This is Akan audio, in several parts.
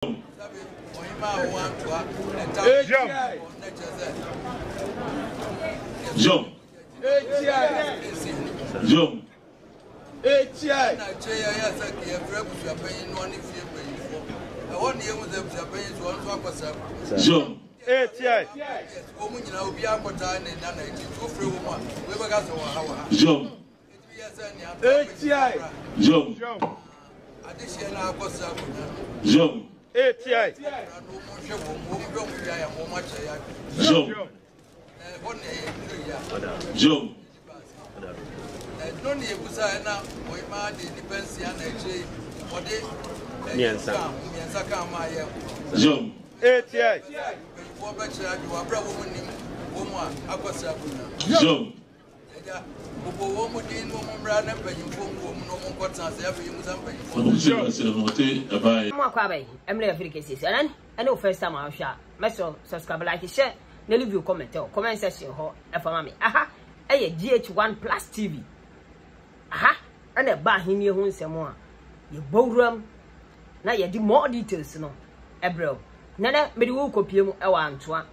Jump. Jump. First time I shot. Meso subscribe, like, share, leave you comment. Comment section ho. Mami. Aha. GH1 Plus TV. Aha. And a bar him you who say more. You bowrum. Now you do more details no. Ebro. Nana me do copy mu e wa Antoine.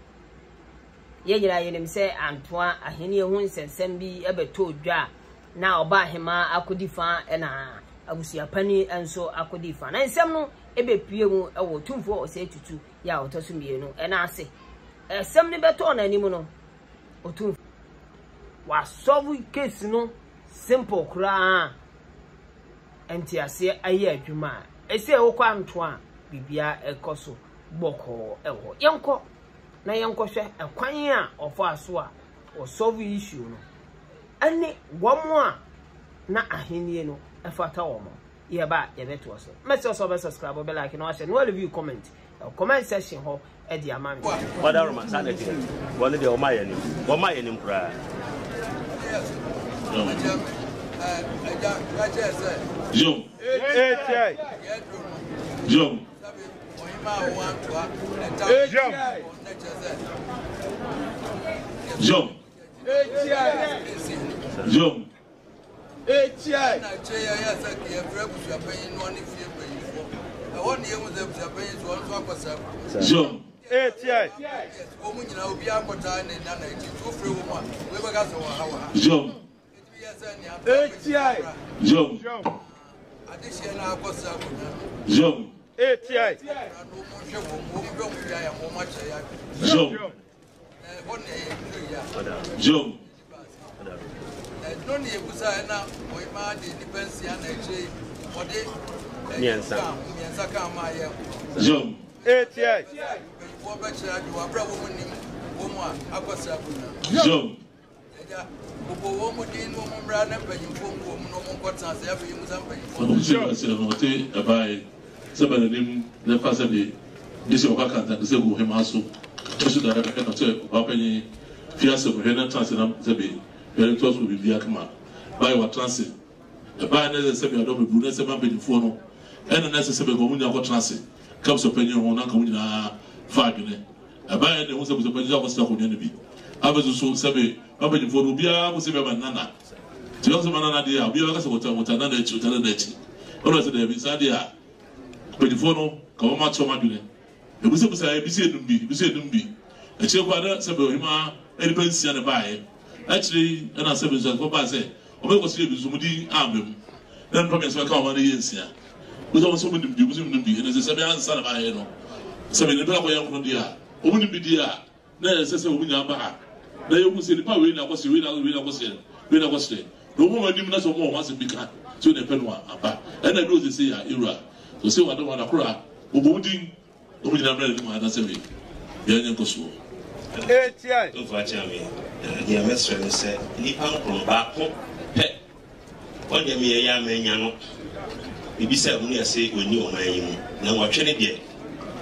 Ye gira ye dem say Antoine ahene hu nsensem bi e beto dwa na oba hema akodi fa e na abusia pani enso akodi fa. Na nsem no e be pie mu e wo tumfo o say tutu ya otoso mienu e na ase. Sem ni beto na ani mu no. Otum wa solve case no simple kra. Enti ase aye adwuma. Ese e wo kwa Antoine bibia ekoso boko ewo yenko na yenko hwe ekwan a ofo aso a o solve issue no ani womo a na ahenie no efata womo ye ba ye beto so message so be subscribe be like na share no review comment section ho e di amami wada roman sanity wole de o ma ye ni kra Jump. Jump. Jump. Jump. Actually, and I said, I was saying, Zumudi Abim, then probably so I can't want to hear. We don't so many people in the be, and as a 7 son of I know. 7 young from the woman be dear. Then says a woman back. They will say the power in was the when I was there. No woman didn't know more once a big cat to the penwa. And I know they say, Ira. So say, I don't want to cry. Ubuding, I'm ready to my other say, Yan Kosu. Don't watch me. Dear Mr. said, Nippon from back home. Pet. What do you mean, young man? If you said, when you say, when you are my now watching it yet.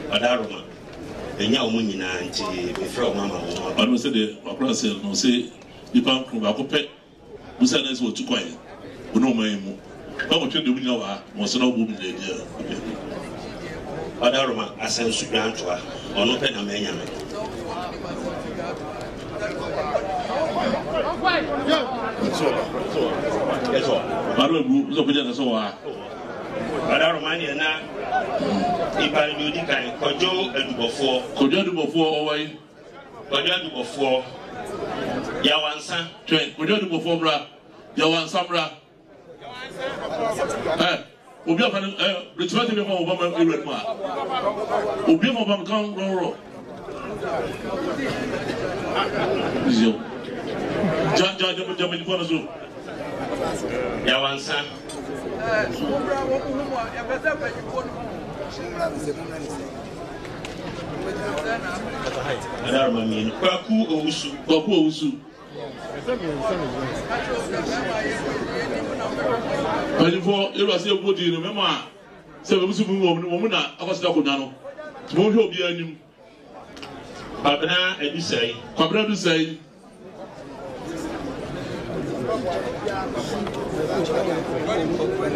But Aroma, and young woman, until before Mamma, I don't say the opera no say, Nippon from back pet. We said, that's what too quiet. We know my moon. How much do we know? Was no woman, dear. But Aroma, I sent to grant to her, or no pen a man. That's all. I don't know. Ada Romania na ipa ni odi kan Kojo Adubofo owai Kojo Adubofo Yawansa Kojo Adubofo bra Yawansa bra obi afan retweet me for Obama ewet ma obi mo bam kan ro yo ja ni fona zo Yawansa Ada Romania Kwaku Owusu Before you was a good deal, remember, so we must move on. I was talking now. Tomorrow be a new Babna Edusai. Babna Edusai.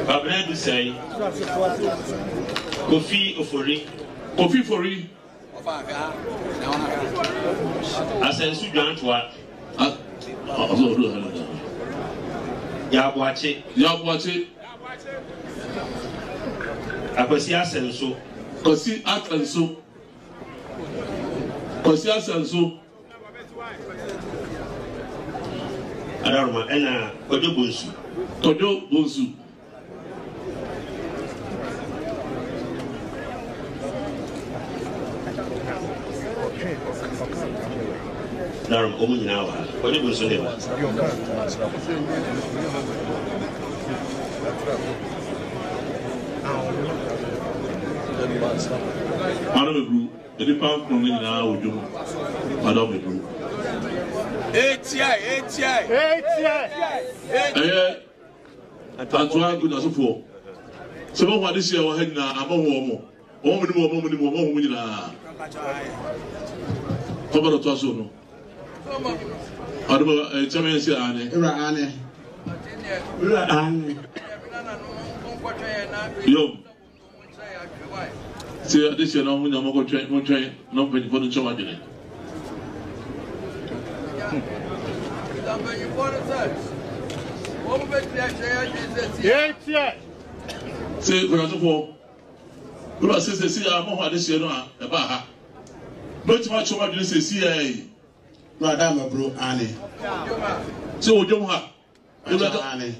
Babna Edusai. Kofi Ofori. Asensu Dwantwa. Yabuache. Akwasi Asenso. Kwasi Asenso. Adaruma ena Kojo Bonsu. Darum omu nyina wa Kojo Bonsu ne wa Madam Ebru, the pound from me now with you. Madam Ebru. Antoine good as for. So what this year was now among woman. Woman. Come on, to us. I don't say Yo. See, this year, I'm going to try, not for the charge. See, for us, you are saying, see, I'm more this year, about her. Not much what you say, CIA. Madame Bro Annie. So, you don't have Annie.